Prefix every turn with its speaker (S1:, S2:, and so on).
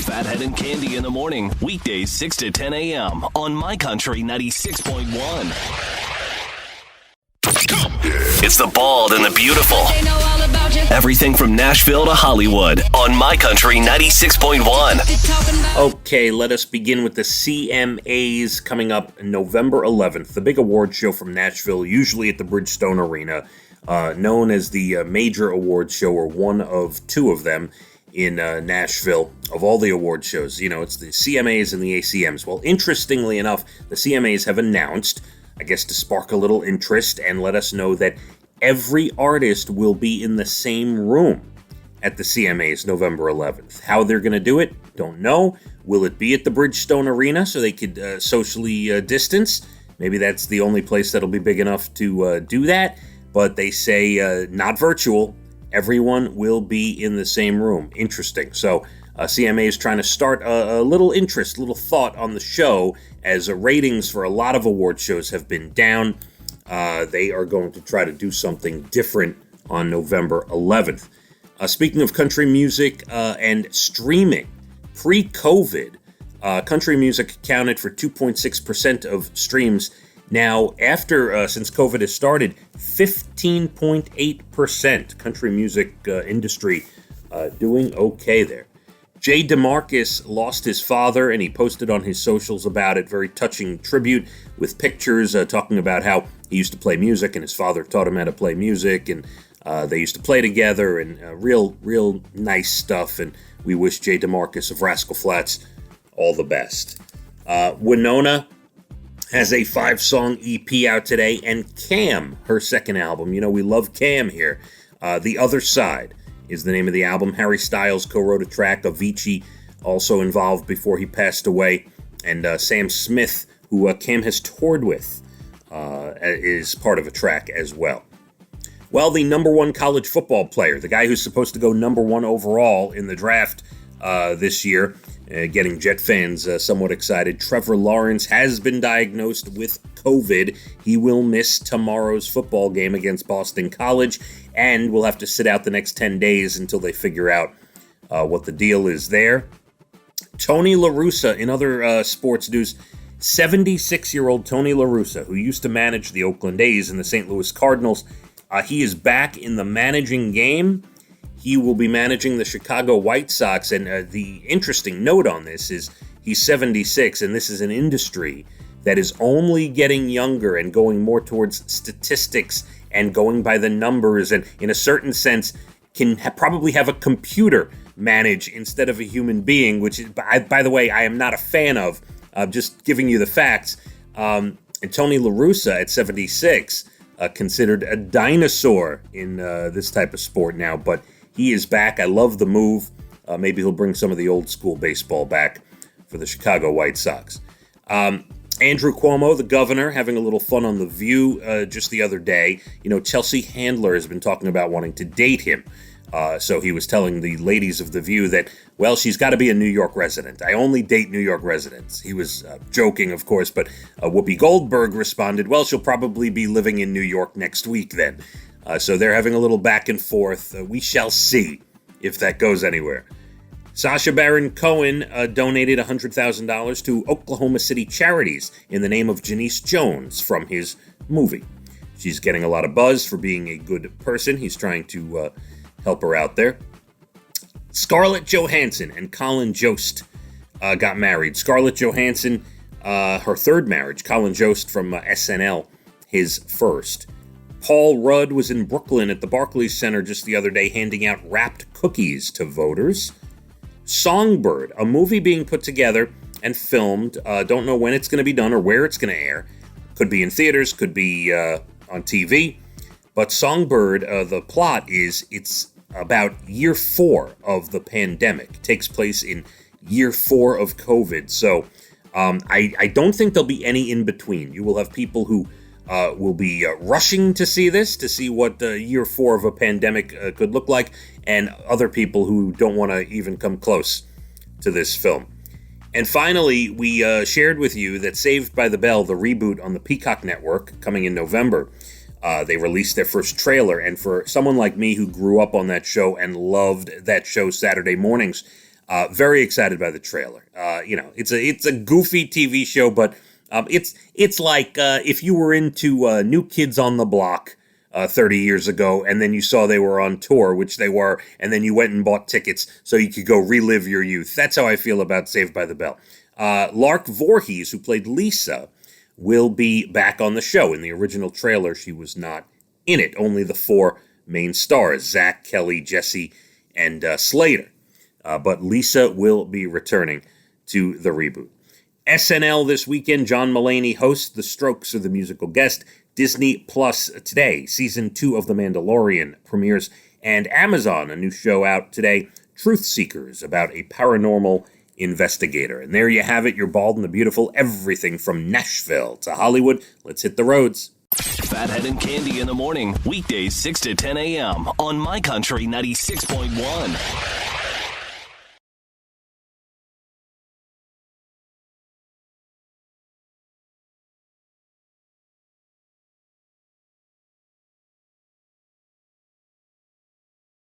S1: Phathead and Cande in the morning, weekdays 6 to 10 a.m. on My Country 96.1. It's the bald and the beautiful. Everything from Nashville to Hollywood on My Country 96.1.
S2: Okay, let us begin with the CMAs coming up November 11th, the big award show from Nashville, usually at the Bridgestone Arena, known as the major award show, or one of two of them in Nashville, of all the award shows. You know, it's the CMAs and the ACMs. Well, interestingly enough, the CMAs have announced, I guess to spark a little interest and let us know that every artist will be in the same room at the CMAs November 11th. How they're going to do it, don't know. Will it be at the Bridgestone Arena so they could socially distance? Maybe that's the only place that'll be big enough to do that. But they say not virtual. Everyone will be in the same room. Interesting. So CMA is trying to start a little interest, a little thought on the show, as ratings for a lot of award shows have been down. They are going to try to do something different on November 11th. Speaking of country music and streaming, pre-COVID, country music accounted for 2.6% of streams. Now, since COVID has started, 15.8% country music industry doing okay there. Jay DeMarcus lost his father, and he posted on his socials about it. Very touching tribute with pictures talking about how he used to play music, and his father taught him how to play music, and they used to play together, and real nice stuff. And we wish Jay DeMarcus of Rascal Flatts all the best. Winona has a 5-song EP out today, and Cam, her second album. You know, we love Cam here. The Other Side is the name of the album. Harry Styles co-wrote a track. Avicii also involved before he passed away. And Sam Smith, who Cam has toured with, is part of a track as well. Well, the number one college football player, the guy who's supposed to go number one overall in the draft this year, getting Jet fans somewhat excited, Trevor Lawrence has been diagnosed with COVID. He will miss tomorrow's football game against Boston College, and will have to sit out the next 10 days until they figure out what the deal is there. Tony La Russa, in other sports news, 76-year-old Tony La Russa, who used to manage the Oakland A's and the St. Louis Cardinals, he is back in the managing game. He will be managing the Chicago White Sox, and the interesting note on this is he's 76, and this is an industry that is only getting younger and going more towards statistics and going by the numbers, and in a certain sense can probably have a computer manage instead of a human being, which is, by the way, I am not a fan of. Just giving you the facts. And Tony La Russa at 76, considered a dinosaur in this type of sport now, but he is back. I love the move. Maybe he'll bring some of the old school baseball back for the Chicago White Sox. Andrew Cuomo, the governor, having a little fun on The View just the other day. You know, Chelsea Handler has been talking about wanting to date him. So he was telling the ladies of The View that, well, she's got to be a New York resident. I only date New York residents. He was joking, of course, but Whoopi Goldberg responded, well, she'll probably be living in New York next week then. So they're having a little back and forth. We shall see if that goes anywhere. Sacha Baron Cohen donated $100,000 to Oklahoma City charities in the name of Janice Jones from his movie. She's getting a lot of buzz for being a good person. He's trying to help her out there. Scarlett Johansson and Colin Jost got married. Scarlett Johansson, her third marriage. Colin Jost from SNL, his first. Paul Rudd was in Brooklyn at the Barclays Center just the other day handing out wrapped cookies to voters. Songbird, a movie being put together and filmed. Don't know when it's going to be done or where it's going to air. Could be in theaters, could be on TV. But Songbird, the plot is it's about year 4 of the pandemic. It takes place in year 4 of COVID. So I don't think there'll be any in between. You will have people who will be rushing to see this, to see what year 4 of a pandemic could look like, and other people who don't want to even come close to this film. And finally, we shared with you that Saved by the Bell, the reboot on the Peacock Network, coming in November, they released their first trailer, and for someone like me who grew up on that show and loved that show Saturday mornings, Very excited by the trailer. It's a goofy TV show, but it's like if you were into New Kids on the Block 30 years ago, and then you saw they were on tour, which they were, and then you went and bought tickets so you could go relive your youth. That's how I feel about Saved by the Bell. Lark Voorhees, who played Lisa, will be back on the show. In the original trailer, she was not in it. Only the four main stars, Zach, Kelly, Jesse, and Slater. But Lisa will be returning to the reboot. SNL this weekend, John Mulaney hosts. The Strokes are the musical guest. Disney Plus today, Season 2 of The Mandalorian premieres. And Amazon, a new show out today, Truth Seekers, about a paranormal investigator. And there you have it, you're Bald and the Beautiful, everything from Nashville to Hollywood. Let's hit the roads.
S1: Phathead and Cande in the morning, weekdays 6 to 10 a.m. on My Country 96.1.